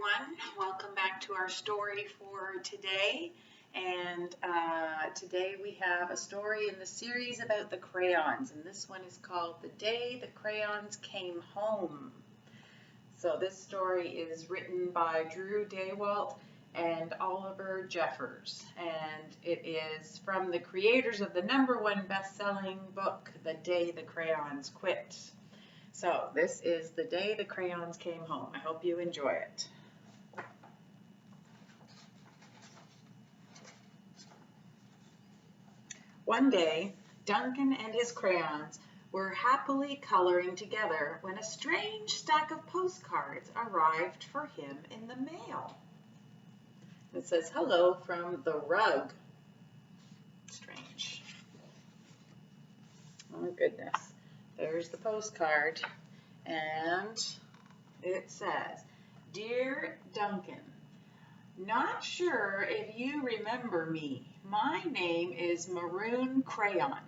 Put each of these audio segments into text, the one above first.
everyone. Welcome back to our story for today. And today we have a story in the series about the crayons. And this one is called The Day the Crayons Came Home. So this story is written by Drew Daywalt and Oliver Jeffers. And it is from the creators of the #1 best-selling book, The Day the Crayons Quit. So this is The Day the Crayons Came Home. I hope you enjoy it. One day, Duncan and his crayons were happily coloring together when a strange stack of postcards arrived for him in the mail. It says, "Hello from the rug." Strange. Oh goodness. There's the postcard, and it says, "Dear Duncan, not sure if you remember me. My name is Maroon Crayon.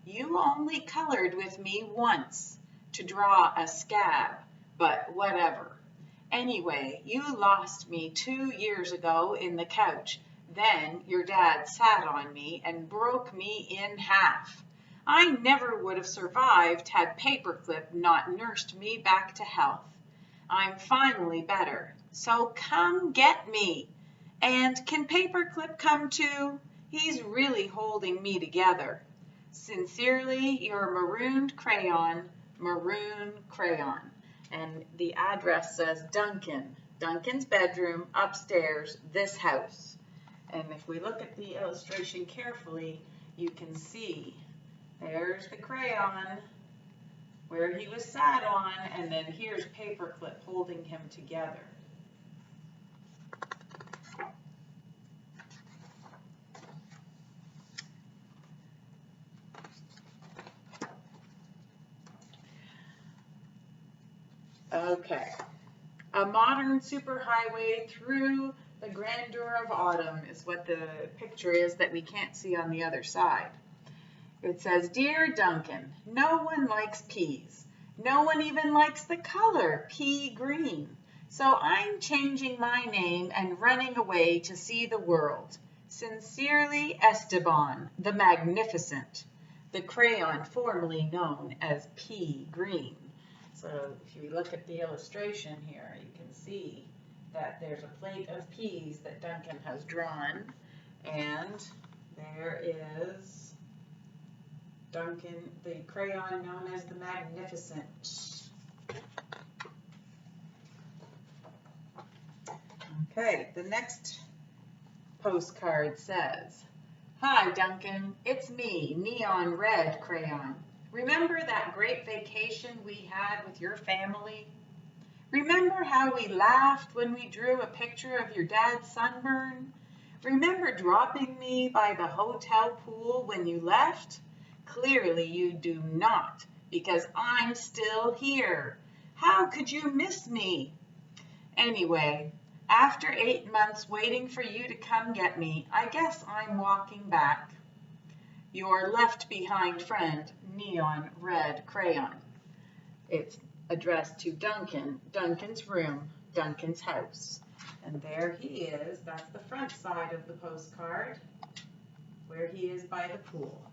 You only colored with me once to draw a scab, but whatever. Anyway, you lost me 2 years ago in the couch. Then your dad sat on me and broke me in half. I never would have survived had Paperclip not nursed me back to health. I'm finally better, so come get me. And can Paperclip come too? He's really holding me together. Sincerely, your marooned crayon, Maroon Crayon." And the address says Duncan's bedroom, upstairs, this house. And if we look at the illustration carefully, you can see there's the crayon where he was sat on, and then here's Paperclip holding him together. Okay. A modern superhighway through the grandeur of autumn is what the picture is that we can't see on the other side. It says, "Dear Duncan, no one likes peas. No one even likes the color pea green. So I'm changing my name and running away to see the world. Sincerely, Esteban, the Magnificent," the crayon formerly known as pea green. So if you look at the illustration here, you can see that there's a plate of peas that Duncan has drawn, and there is Duncan, the crayon known as the Magnificent. Okay, the next postcard says, "Hi Duncan, it's me, Neon Red Crayon. Remember that great vacation we had with your family? Remember how we laughed when we drew a picture of your dad's sunburn? Remember dropping me by the hotel pool when you left? Clearly you do not, because I'm still here. How could you miss me? Anyway, after 8 months waiting for you to come get me, I guess I'm walking back. Your left behind friend, Neon Red Crayon." It's addressed to Duncan, Duncan's room, Duncan's house. And there he is. That's the front side of the postcard, where he is by the pool.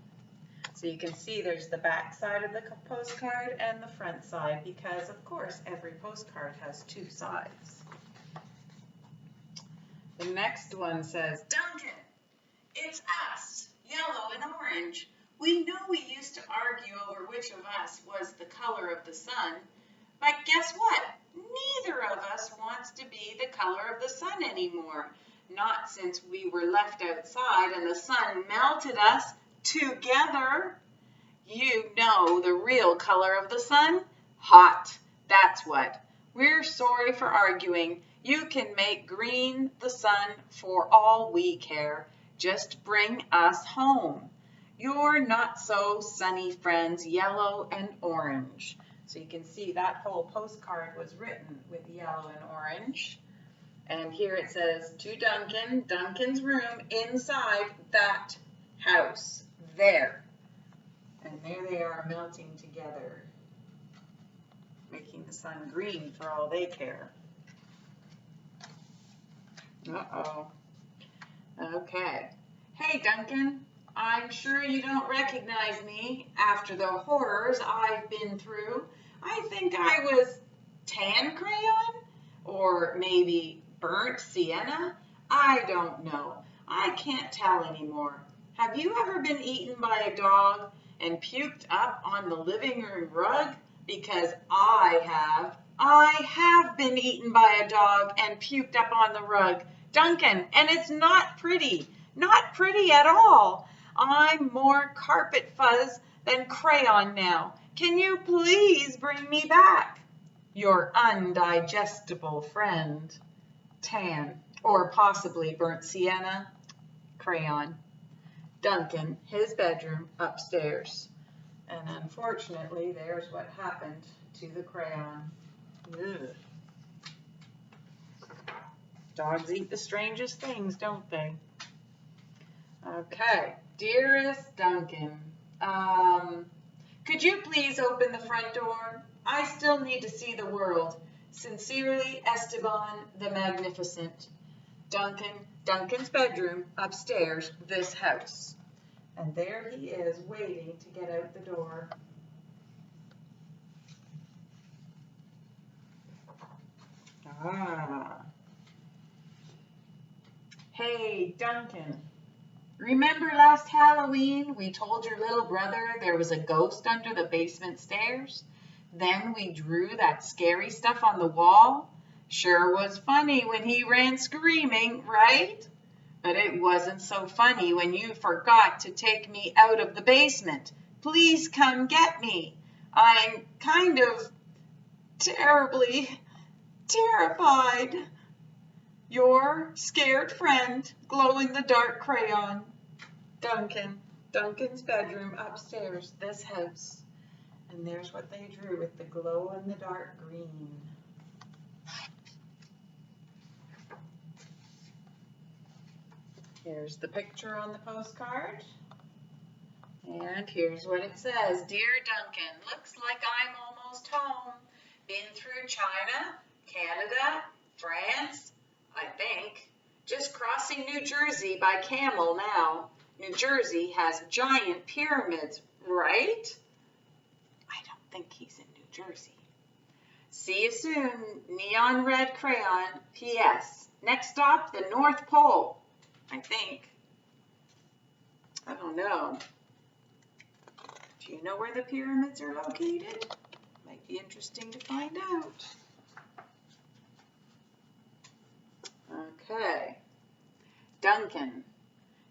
So you can see there's the back side of the postcard and the front side, because of course every postcard has 2 sides. The next one says, "Duncan, it's us, yellow and orange. We know we used to argue over which of us was the color of the sun, but guess what? Neither of us wants to be the color of the sun anymore. Not since we were left outside and the sun melted us together. You know the real color of the sun? Hot, that's what. We're sorry for arguing. You can make green the sun for all we care. Just bring us home. Your not so sunny friends, yellow and orange." So you can see that whole postcard was written with yellow and orange. And here it says, "To Duncan, Duncan's room, inside that house, there." And there they are melting together, making the sun green for all they care. Uh-oh. Okay. Hey, Duncan. I'm sure you don't recognize me after the horrors I've been through. I think I was tan crayon or maybe burnt sienna. I don't know. I can't tell anymore. Have you ever been eaten by a dog and puked up on the living room rug? Because I have. I have been eaten by a dog and puked up on the rug, Duncan, and it's not pretty. Not pretty at all. I'm more carpet fuzz than crayon now. Can you please bring me back? Your undigestible friend, tan, or possibly burnt sienna, crayon. Duncan, his bedroom upstairs. And unfortunately, there's what happened to the crayon. Ugh. Dogs eat the strangest things, don't they? Okay, dearest Duncan, could you please open the front door? I still need to see the world. Sincerely, Esteban the Magnificent. Duncan's bedroom upstairs, this house. And there he is waiting to get out the door. Hey, Duncan. Remember last Halloween we told your little brother there was a ghost under the basement stairs? Then we drew that scary stuff on the wall? Sure was funny when he ran screaming, right? But it wasn't so funny when you forgot to take me out of the basement. Please come get me. I'm kind of terribly terrified. Your scared friend, glow-in-the-dark crayon. Duncan's bedroom upstairs, this house. And there's what they drew with the glow-in-the-dark green. Here's the picture on the postcard. And here's what it says. Dear Duncan, looks like I'm almost home. Been through China, Canada, France, I think. Just crossing New Jersey by camel now. New Jersey has giant pyramids, right? I don't think he's in New Jersey. See you soon, neon red crayon. P.S. Next stop, the North Pole, I think. I don't know. Do you know where the pyramids are located? Might be interesting to find out. Okay. Duncan,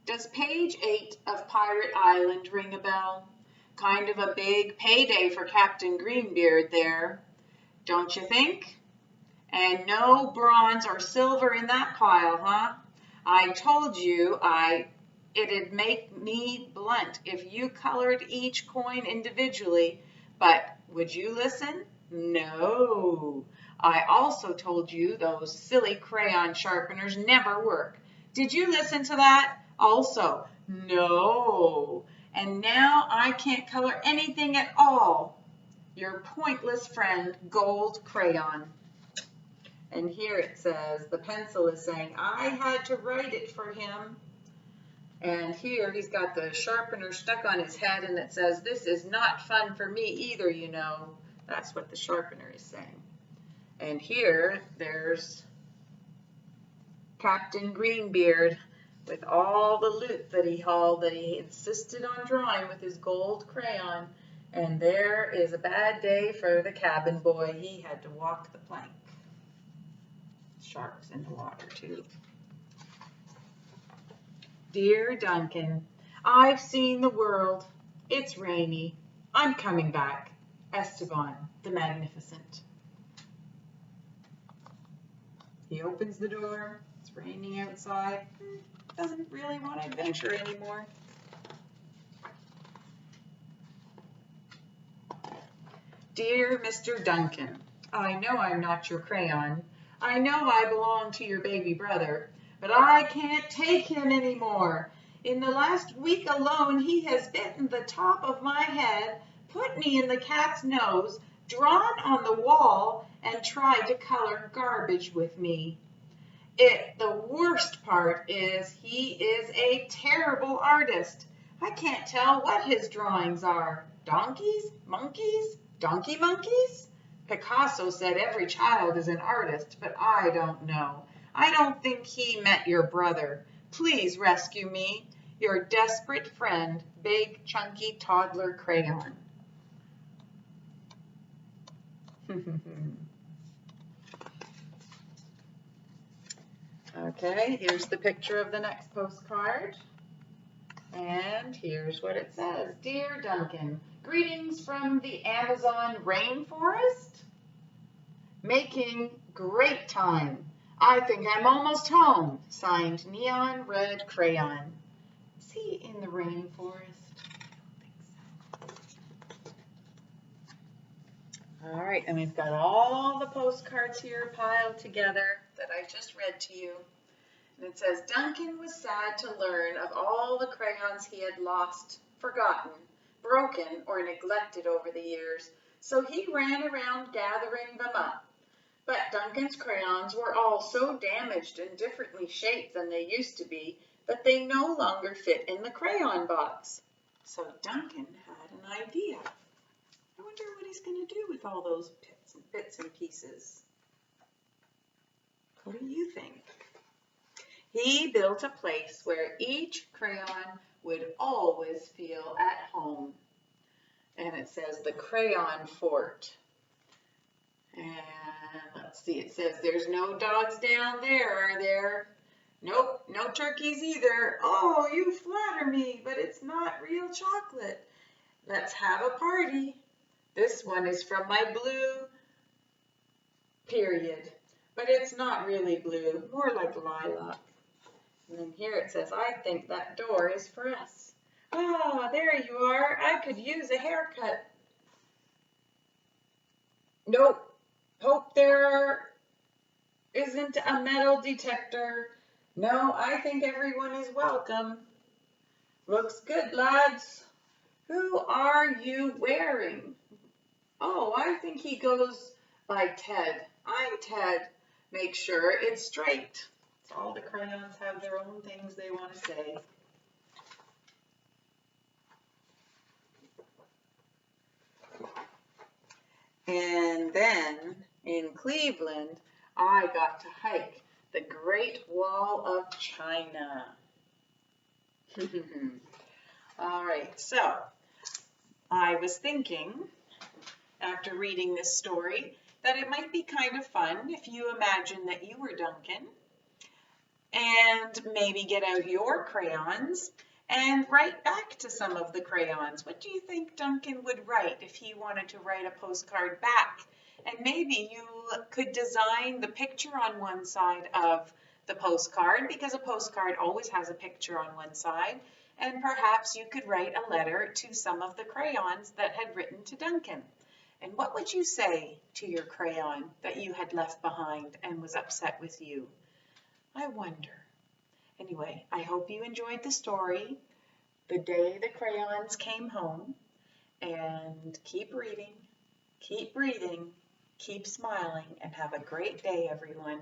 does page 8 of Pirate Island ring a bell? Kind of a big payday for Captain Greenbeard there, don't you think? And no bronze or silver in that pile, huh? I told you it'd make me blunt if you colored each coin individually, but would you listen? No. I also told you those silly crayon sharpeners never work. Did you listen to that? Also, no. And now I can't color anything at all. Your pointless friend, Gold Crayon. And here it says, the pencil is saying, I had to write it for him. And here he's got the sharpener stuck on his head and it says, this is not fun for me either, you know. That's what the sharpener is saying. And here there's Captain Greenbeard with all the loot that he hauled that he insisted on drawing with his gold crayon. And there is a bad day for the cabin boy. He had to walk the plank. Sharks in the water too. Dear Duncan, I've seen the world. It's rainy. I'm coming back. Esteban the Magnificent. He opens the door. It's raining outside. Doesn't really want to adventure anymore. Dear Mr. Duncan, I know I'm not your crayon. I know I belong to your baby brother, but I can't take him anymore. In the last week alone, he has bitten the top of my head, put me in the cat's nose, drawn on the wall, and tried to color garbage with me. The worst part is he is a terrible artist. I can't tell what his drawings are. Donkeys? Monkeys? Donkey monkeys? Picasso said every child is an artist, but I don't know. I don't think he met your brother. Please rescue me. Your desperate friend, Big Chunky Toddler Crayon. Okay, here's the picture of the next postcard. And here's what it says. Dear Duncan, greetings from the Amazon rainforest. Making great time. I think I'm almost home. Signed, Neon Red Crayon. Is he in the rainforest? I don't think so. All right, and we've got all the postcards here piled together that I just read to you. And it says, Duncan was sad to learn of all the crayons he had lost, forgotten, broken, or neglected over the years, so he ran around gathering them up. But Duncan's crayons were all so damaged and differently shaped than they used to be that they no longer fit in the crayon box. So Duncan had an idea. I wonder what he's going to do with all those bits and pieces. What do you think? He built a place where each crayon would always feel at home. And it says the Crayon Fort. And let's see, it says there's no dogs down there, are there? Nope, no turkeys either. Oh, you flatter me, but it's not real chocolate. Let's have a party. This one is from my blue period, but it's not really blue, more like lilac. And then here it says, I think that door is for us. Ah, there you are. I could use a haircut. Nope. Hope there isn't a metal detector. No, I think everyone is welcome. Looks good, lads. Who are you wearing? Oh, I think he goes by Ted. I'm Ted. Make sure it's straight. All the crayons have their own things they want to say. And then in Cleveland, I got to hike the Great Wall of China. All right, so I was thinking, after reading this story, that it might be kind of fun if you imagine that you were Duncan and maybe get out your crayons and write back to some of the crayons. What do you think Duncan would write if he wanted to write a postcard back? And maybe you could design the picture on one side of the postcard, because a postcard always has a picture on one side, and perhaps you could write a letter to some of the crayons that had written to Duncan. And what would you say to your crayon that you had left behind and was upset with you? I wonder. Anyway, I hope you enjoyed the story, The Day the Crayons Came Home, and keep reading, keep breathing, keep smiling, and have a great day, everyone.